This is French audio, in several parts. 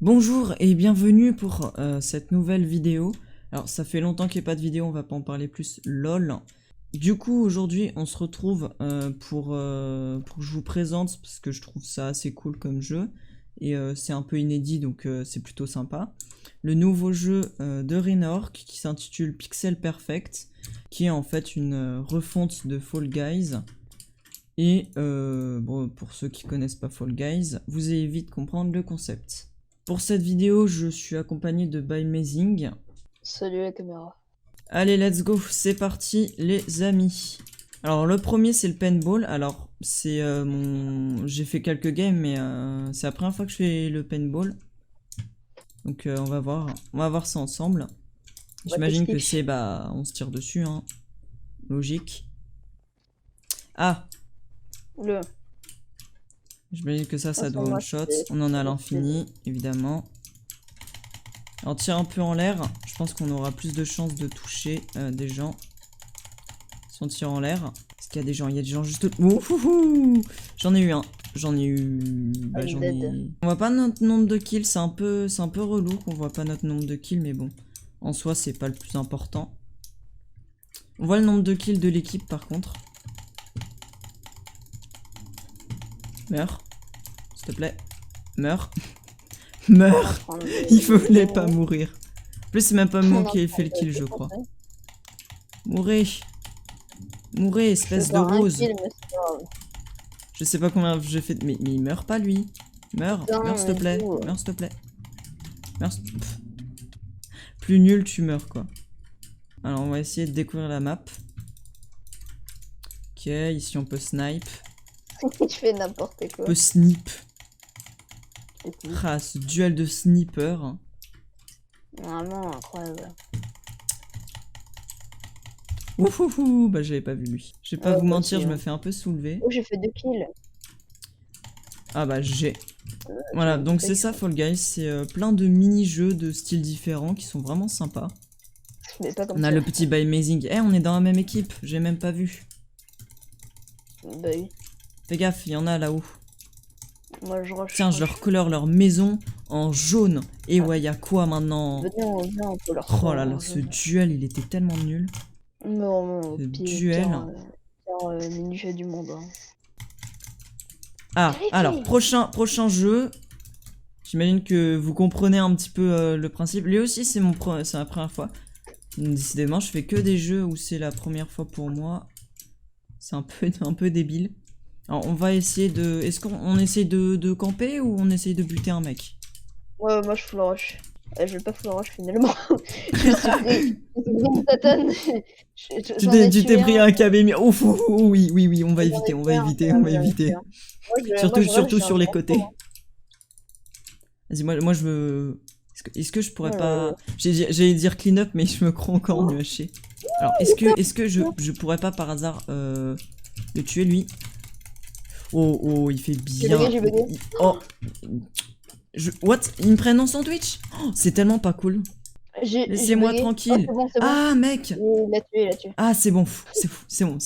Bonjour et bienvenue pour cette nouvelle vidéo. Alors ça fait longtemps qu'il n'y a pas de vidéo, on va pas en parler plus, lol. Du coup aujourd'hui on se retrouve pour que je vous présente, parce que je trouve ça assez cool comme jeu. Et c'est un peu inédit donc c'est plutôt sympa. Le nouveau jeu de Renork qui s'intitule Pixel Perfect, qui est en fait une refonte de Fall Guys. Et bon, pour ceux qui connaissent pas Fall Guys, vous allez vite comprendre le concept. Pour cette vidéo, je suis accompagné de ByMazing. Salut la caméra. Allez, let's go, c'est parti les amis. Alors le premier c'est le paintball. Alors c'est j'ai fait quelques games mais c'est la première fois que je fais le paintball. Donc on va voir ça ensemble. J'imagine que c'est on se tire dessus hein. Logique. Ah. Le. J'imagine que ça doit one shot. On en a à l'infini, évidemment. Alors tire un peu en l'air. Je pense qu'on aura plus de chances de toucher des gens. Si on tire en l'air. Parce qu'il y a des gens, juste... Ouhouhou. J'en ai eu un. J'en ai eu... Bah, j'en ai... On voit pas notre nombre de kills. C'est un peu relou qu'on voit pas notre nombre de kills. Mais bon, en soi, c'est pas le plus important. On voit le nombre de kills de l'équipe, par contre. Meurs. S'il te plaît. Meurs. Meurs. Il voulait pas mourir. En plus, c'est même pas moi qui ai fait le kill, je crois. Mourez. Mourez, espèce de rose. Je sais pas combien j'ai fait. Mais il meurt pas, lui. Meurs. Meurs, s'il te plaît. Meurs, s'il te plaît. Meurs. Plus nul, tu meurs, quoi. Alors, on va essayer de découvrir la map. Ok, ici, on peut snipe. Tu fais n'importe quoi. On peut snip. Ah, ce duel de sniper. Vraiment incroyable. Ouhouhou, bah j'avais pas vu lui. Je vais pas vous mentir, je me fais un peu soulever. Oh, j'ai fait 2 kills. Ah bah j'ai. Voilà, donc c'est ça Fall Guys, c'est plein de mini-jeux de styles différents qui sont vraiment sympas. Mais pas comme on a ça. le petit ByMazing. Eh, on est dans la même équipe, j'ai même pas vu. Bah oui. Fais gaffe, il y en a là-haut. Moi je rush. Tiens, je leur couleur leur maison en jaune. Et ouais, y'a quoi maintenant? Venez, on peut leur Oh là là, ce duel, il était tellement nul. Non, ce duel. Mini-jeu du monde. Hein. Ah, alors, prochain jeu. J'imagine que vous comprenez un petit peu le principe. Lui aussi, c'est ma première fois. Décidément, je fais que des jeux où c'est la première fois pour moi. C'est un peu débile. Alors, on va essayer de... Est-ce qu'on essaye de camper ou on essaye de buter un mec? Ouais, moi je full rush. Je vais pas full rush finalement. Tu t'es pris un KBM. Ouf, oui, on va éviter. Surtout sur les côtés. Vas-y, moi je veux... Est-ce que je pourrais pas... J'allais dire clean up, mais je me crois encore en UHC. Alors, est-ce que je pourrais pas par hasard le tuer, lui? Oh, il fait bien... Oh... What? Ils me prennent en sandwich? Oh, c'est tellement pas cool. Laissez-moi tranquille. Oh, bon. Ah, mec! Il l'a tué. Ah, c'est bon, c'est bon.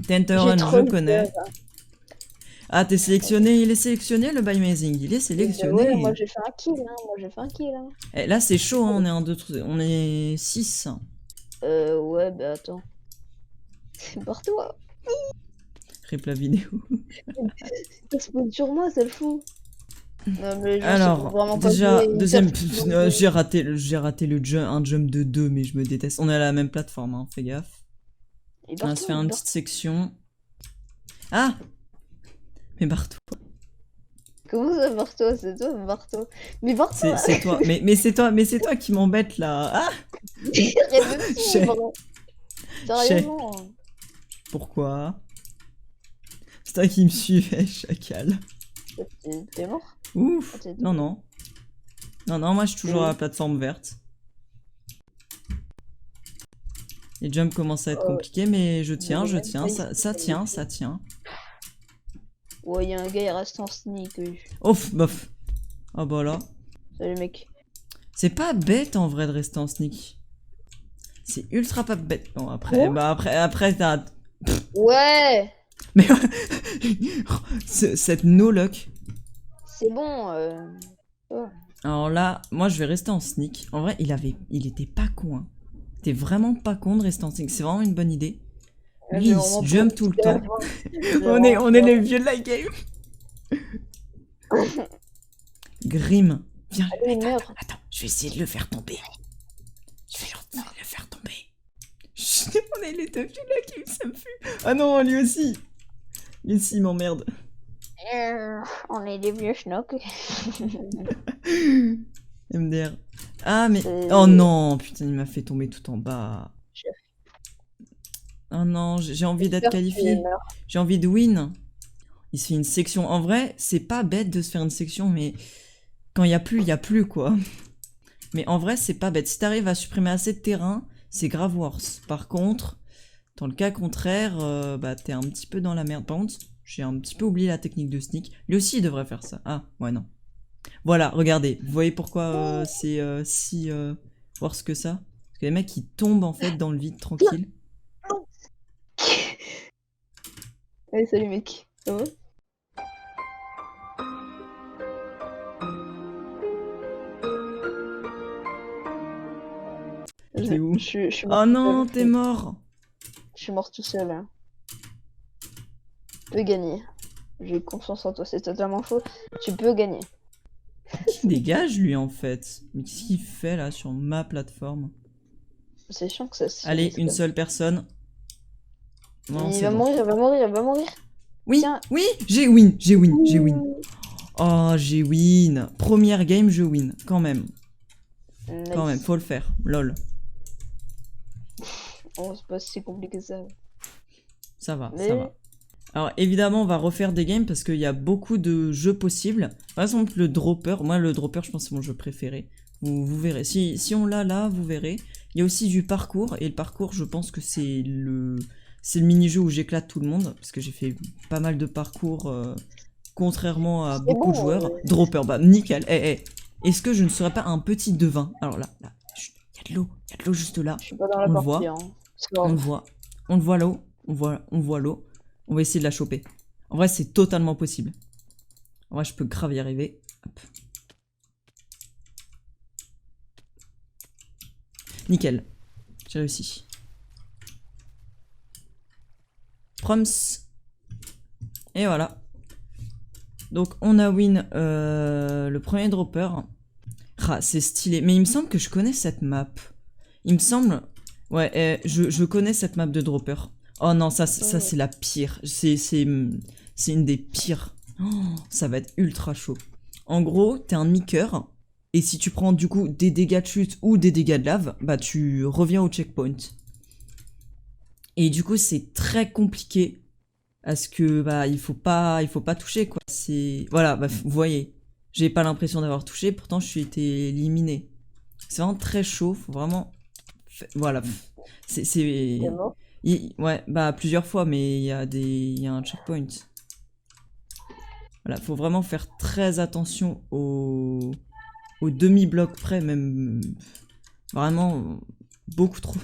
Tenterun, je connais. Ah, t'es sélectionné, il est sélectionné le ByMazing, il est sélectionné. Ouais, moi j'ai fait un kill, hein. Et là c'est chaud, hein, on est 6. Ouais, bah attends. C'est par toi. Rip la vidéo. Ça se pose sur moi, c'est le fou. Non, mais alors, déjà, deuxième, j'ai raté un jump de 2, mais je me déteste. On est à la même plateforme, hein, fais gaffe. On va se faire une petite section. Ah! Mais barre-toi. Comment ça, barre-toi? C'est toi, barre-toi. Mais barre-toi! C'est toi, mais c'est toi qui m'embête là. Ah! Sérieusement. Pourquoi? C'est toi qui me suivais, chacal. T'es mort? Ouf! Non, moi je suis toujours à la plateforme verte. Les jumps commencent à être compliqués, mais je tiens, ça tient. Ouais, y'a un gars, il reste en sneak. Ouf, bof. Oh bah là. Salut mec. C'est pas bête en vrai de rester en sneak. C'est ultra pas bête. Non, après t'as... Ouais! Mais cette no-luck. C'est bon. Ouais. Alors là, moi je vais rester en sneak. En vrai, il était pas con. Hein. C'était vraiment pas con de rester en sneak. C'est vraiment une bonne idée. Lui, J'ai il se vraiment jump tout le profité à la temps. fin. J'ai On est vraiment les vieux de la game. Grim. Viens, Allez, meurs. attends, je vais essayer de le faire tomber. Je vais essayer de le faire tomber. Chut, on est les deux vieux de la game, ça me fume. Ah non, lui aussi. Lui aussi, il m'emmerde. On est des vieux schnocks. MDR. Ah, mais. C'est- Oh non, putain, il m'a fait tomber tout en bas. Chef. Oh non, j'ai envie d'être J'espère qu'il qualifié. meurt. J'ai envie de win. Il se fait une section. En vrai, c'est pas bête de se faire une section, mais quand il y a plus, quoi. Mais en vrai, c'est pas bête. Si t'arrives à supprimer assez de terrain, c'est grave worse. Par contre, dans le cas contraire, bah t'es un petit peu dans la merde. Par contre, j'ai un petit peu oublié la technique de sneak. Lui aussi, il devrait faire ça. Ah, ouais, non. Voilà, regardez. Vous voyez pourquoi c'est si worse que ça? Parce que les mecs, ils tombent en fait dans le vide tranquille. Allez, salut mec. Ça va? T'es où? Je suis mort Oh tout non, seul. t'es mort. Je suis mort tout seul. Hein. Tu peux gagner. J'ai confiance en toi, c'est totalement faux. Tu peux gagner. Qui dégage lui en fait? Mais qu'est-ce qu'il fait là sur ma plateforme? C'est chiant que ça se Allez, finisse une comme- seule personne. Non, Il c'est va bon. mourir, il va mourir, il va mourir. Oui, Tiens. oui, j'ai win, j'ai win, j'ai win. Oh, j'ai win. Première game, je win. Quand même, quand même, Nice. faut le faire. Lol, Oh, c'est pas si compliqué que ça. ça va, Mais ça va. Alors évidemment, on va refaire des games parce qu'il y a beaucoup de jeux possibles. Par exemple, le dropper. Moi, le dropper, je pense que c'est mon jeu préféré. Vous verrez. Si on l'a là, vous verrez. Il y a aussi du parcours. Et le parcours, je pense que c'est le mini-jeu où j'éclate tout le monde. Parce que j'ai fait pas mal de parcours, contrairement à c'est beaucoup de bon. joueurs. Dropper, bah nickel. Est-ce que je ne serais pas un petit devin? Alors là, chut, il y a de l'eau. Il y a de l'eau juste là. Je suis pas dans la On le partie. voit. Hein. C'est On grave. le voit. On le voit là-haut. On voit l'eau. On va essayer de la choper. En vrai, c'est totalement possible. En vrai, je peux grave y arriver. Hop. Nickel. J'ai réussi. Proms. Et voilà. Donc, on a win le premier dropper. Ah, c'est stylé. Mais il me semble que je connais cette map. Il me semble... Ouais, je connais cette map de dropper. Oh non, ça c'est la pire. C'est une des pires. Oh, ça va être ultra chaud. En gros, t'es un mi-cœur. Et si tu prends du coup des dégâts de chute ou des dégâts de lave, bah tu reviens au checkpoint. Et du coup, c'est très compliqué. Parce que bah il faut pas toucher quoi. C'est voilà, bah, vous voyez. J'ai pas l'impression d'avoir touché, pourtant je suis été éliminé. C'est vraiment très chaud, faut vraiment... Voilà. C'est... Il est mort. Ouais, bah plusieurs fois, mais il y a un checkpoint. Voilà, faut vraiment faire très attention aux demi-blocs près, même vraiment beaucoup trop.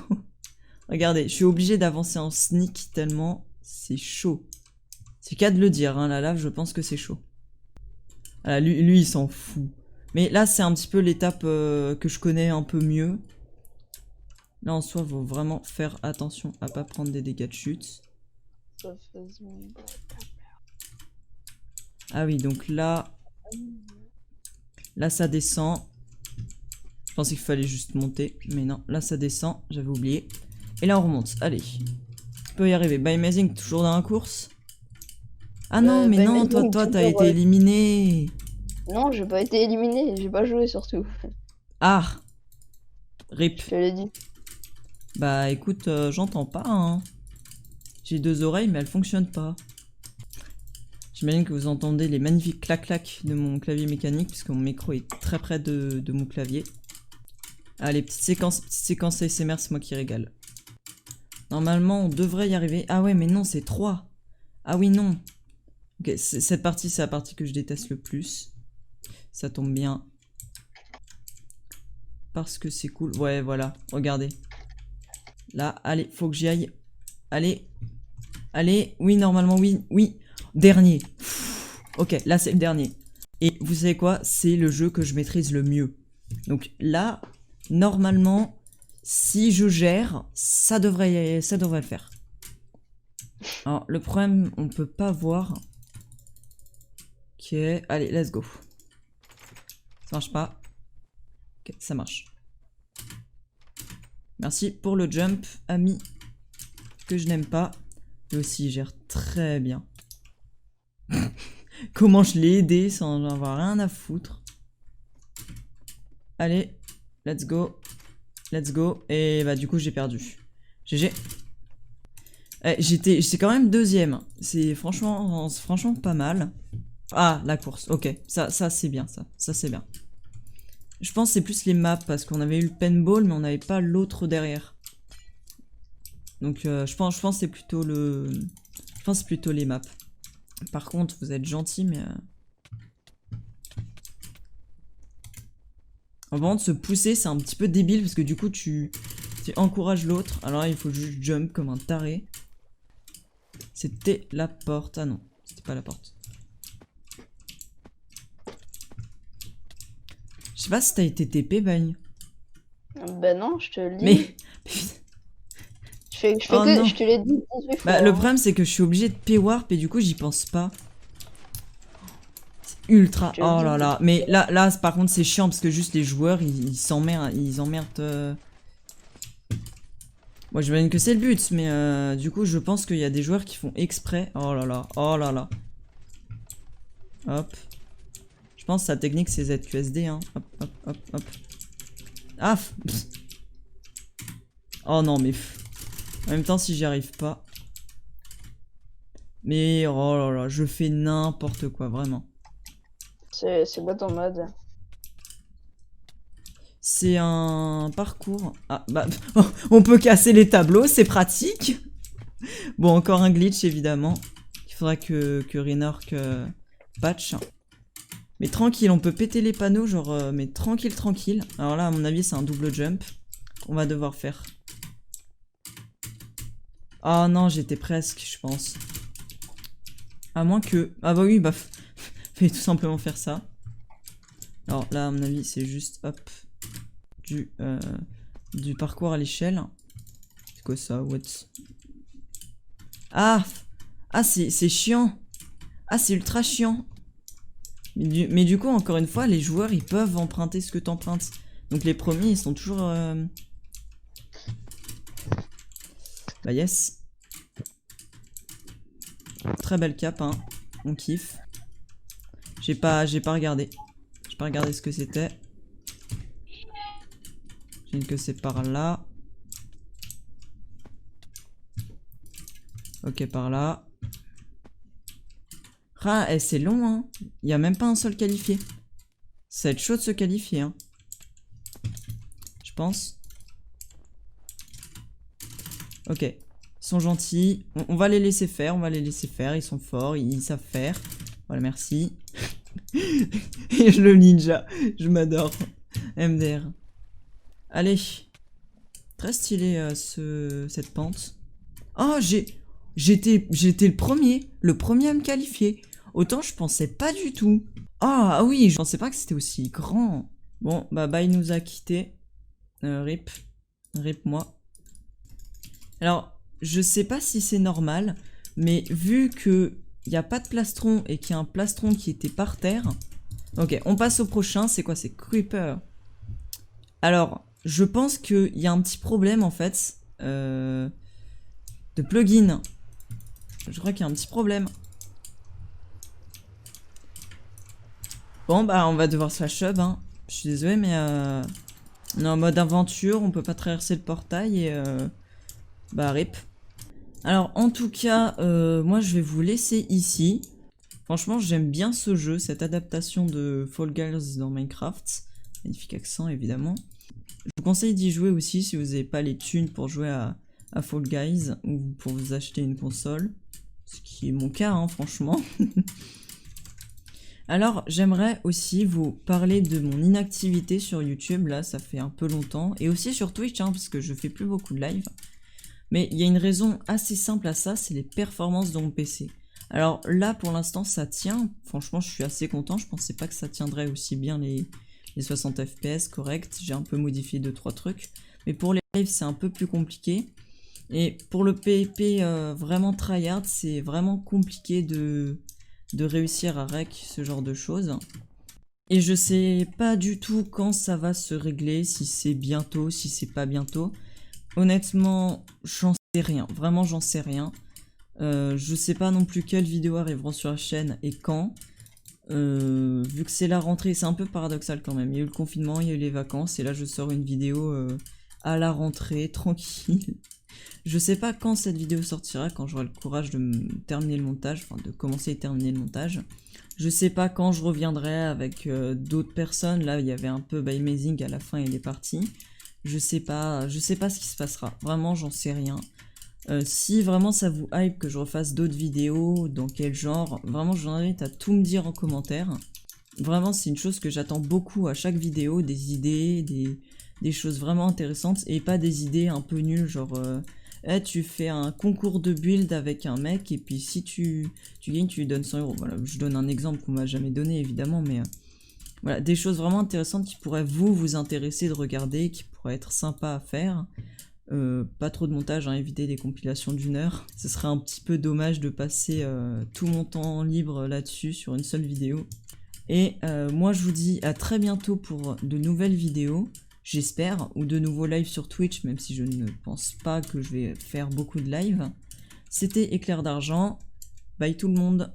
Regardez, je suis obligé d'avancer en sneak tellement c'est chaud. C'est qu'à de le dire, hein, la lave, je pense que c'est chaud. Voilà, lui il s'en fout. Mais là, c'est un petit peu l'étape que je connais un peu mieux. Là, en soi, il faut vraiment faire attention à pas prendre des dégâts de chute. Ça fait- Ah oui, donc là... Là, ça descend. Je pensais qu'il fallait juste monter. Mais non, là, ça descend. J'avais oublié. Et là, on remonte. Allez. On peut y arriver. By Amazing, toujours dans la course. Ah non, mais By non, Amazing, toi, t'as toujours, été éliminé. Non, j'ai pas été éliminé, j'ai pas joué surtout. Ah. Rip. Je te l'ai dit. Bah, écoute, j'entends pas, hein. J'ai deux oreilles, mais elles fonctionnent pas. J'imagine que vous entendez les magnifiques clac-clac de mon clavier mécanique, puisque mon micro est très près de mon clavier. Ah, les petites séquences ASMR, c'est moi qui régale. Normalement, on devrait y arriver. Ah ouais, mais non, c'est 3. Ah oui, non. Ok, cette partie, c'est la partie que je déteste le plus. Ça tombe bien. Parce que c'est cool. Ouais, voilà, regardez. Là, allez, faut que j'y aille. Allez. Allez, oui, normalement, oui, oui. Dernier. Ok, là, c'est le dernier. Et vous savez quoi? C'est le jeu que je maîtrise le mieux. Donc là, normalement, si je gère, ça devrait le faire. Alors, le problème, on peut pas voir. Ok, allez, let's go. Ça marche pas. Ok, ça marche. Merci pour le jump, ami, que je n'aime pas. Et aussi, il gère très bien. Comment je l'ai aidé sans en avoir rien à foutre. Allez, let's go. Let's go. Et bah du coup, j'ai perdu. GG. J'étais quand même deuxième. C'est franchement pas mal. Ah, la course. Ok, ça c'est bien, ça c'est bien. Je pense que c'est plus les maps parce qu'on avait eu le paintball, mais on n'avait pas l'autre derrière. Donc je pense que c'est plutôt le... Je pense que c'est plutôt les maps. Par contre, vous êtes gentil, mais... Avant de se pousser, c'est un petit peu débile parce que du coup, tu encourages l'autre. Alors là, il faut juste jump comme un taré. C'était la porte. Ah non, c'était pas la porte. Je sais pas si t'as été TP, Bagne. Ben non, je te le dis. Mais... Je te l'ai dit 18 fois. Bah, le problème, c'est que je suis obligé de P-warp et du coup, j'y pense pas. C'est ultra... Oh là là. Mais là par contre, c'est chiant parce que juste les joueurs, ils s'emmerdent. Ils emmerdent... Moi, j'imagine que c'est le but, mais du coup, je pense qu'il y a des joueurs qui font exprès. Oh là là. Oh là là. Hop. Je pense que sa technique, c'est ZQSD, hein. Hop, hop, hop, hop. Ah pff. Oh non, mais... En même temps, si j'y arrive pas... Mais oh là là, je fais n'importe quoi, vraiment. C'est quoi ton mode? C'est un parcours... Ah, bah... on peut casser les tableaux, c'est pratique. Bon, encore un glitch, évidemment. Il faudra que Renork patch. Mais tranquille, on peut péter les panneaux, genre... mais tranquille, tranquille. Alors là, à mon avis, c'est un double jump. On va devoir faire... Ah non, j'étais presque, je pense. À moins que... Ah bah oui, bah... Fallait tout simplement faire ça. Alors là, à mon avis, c'est juste, hop... Du parcours à l'échelle. C'est quoi ça? What? Ah! Ah, c'est chiant! Ah, c'est ultra chiant! Mais du coup, encore une fois, les joueurs, ils peuvent emprunter ce que t'empruntes. Donc les premiers, ils sont toujours... Bah yes. Très belle cape, hein. On kiffe. J'ai pas regardé. J'ai pas regardé ce que c'était. J'imagine que c'est par là. Ok, par là. Ah, c'est long, hein. Il y a même pas un seul qualifié. Ça va être chaud de se qualifier, hein. Je pense. Ok. Ils sont gentils. On va les laisser faire, on va les laisser faire. Ils sont forts, ils savent faire. Voilà, merci. Et le ninja. Je m'adore. MDR. Allez. Très stylé cette pente. Oh, j'étais le premier à me qualifier. Autant je pensais pas du tout. Ah oui, je pensais pas que c'était aussi grand. Bon, bah Bye nous a quittés. Rip. Rip moi. Alors, je sais pas si c'est normal, mais vu que il n'y a pas de plastron et qu'il y a un plastron qui était par terre... Ok, on passe au prochain. C'est quoi? C'est Creeper. Alors, je pense qu'il y a un petit problème en fait de plugin. Je crois qu'il y a un petit problème. Bon, bah, on va devoir slash sub, hein. Je suis désolé, mais on est en mode aventure, on peut pas traverser le portail et bah, rip. Alors, en tout cas, moi, je vais vous laisser ici. Franchement, j'aime bien ce jeu, cette adaptation de Fall Guys dans Minecraft. Magnifique accent, évidemment. Je vous conseille d'y jouer aussi si vous n'avez pas les thunes pour jouer à Fall Guys ou pour vous acheter une console. Ce qui est mon cas, hein, franchement. Alors, j'aimerais aussi vous parler de mon inactivité sur YouTube. Là, ça fait un peu longtemps. Et aussi sur Twitch, hein, parce que je fais plus beaucoup de live. Mais il y a une raison assez simple à ça, c'est les performances de mon PC. Alors là, pour l'instant, ça tient. Franchement, je suis assez content. Je pensais pas que ça tiendrait aussi bien les 60 FPS correct. J'ai un peu modifié 2-3 trucs. Mais pour les lives, c'est un peu plus compliqué. Et pour le PvP vraiment tryhard, c'est vraiment compliqué de réussir à rec ce genre de choses. Et je sais pas du tout quand ça va se régler, si c'est bientôt, si c'est pas bientôt. Honnêtement, j'en sais rien. Vraiment, j'en sais rien. Je sais pas non plus quelles vidéos arriveront sur la chaîne et quand. Vu que c'est la rentrée, c'est un peu paradoxal quand même. Il y a eu le confinement, il y a eu les vacances, et là je sors une vidéo à la rentrée, tranquille. Je sais pas quand cette vidéo sortira, quand j'aurai le courage de terminer le montage, enfin de commencer et terminer le montage. Je sais pas quand je reviendrai avec d'autres personnes. Là, il y avait un peu By Amazing à la fin, il est parti. Je sais pas ce qui se passera. Vraiment, j'en sais rien. Si vraiment ça vous hype que je refasse d'autres vidéos, dans quel genre, vraiment je vous invite à tout me dire en commentaire. Vraiment, c'est une chose que j'attends beaucoup à chaque vidéo, des idées, des choses vraiment intéressantes, et pas des idées un peu nulles, genre tu fais un concours de build avec un mec, et puis si tu gagnes, tu lui donnes 100 €. Voilà, je donne un exemple qu'on m'a jamais donné évidemment, mais voilà, des choses vraiment intéressantes qui pourraient vous intéresser de regarder, qui pourraient être sympas à faire. Pas trop de montage, hein, éviter des compilations d'1 heure. Ce serait un petit peu dommage de passer tout mon temps libre là-dessus sur une seule vidéo. Et moi je vous dis à très bientôt pour de nouvelles vidéos, j'espère, ou de nouveaux lives sur Twitch, même si je ne pense pas que je vais faire beaucoup de lives. C'était Éclair d'Argent, bye tout le monde.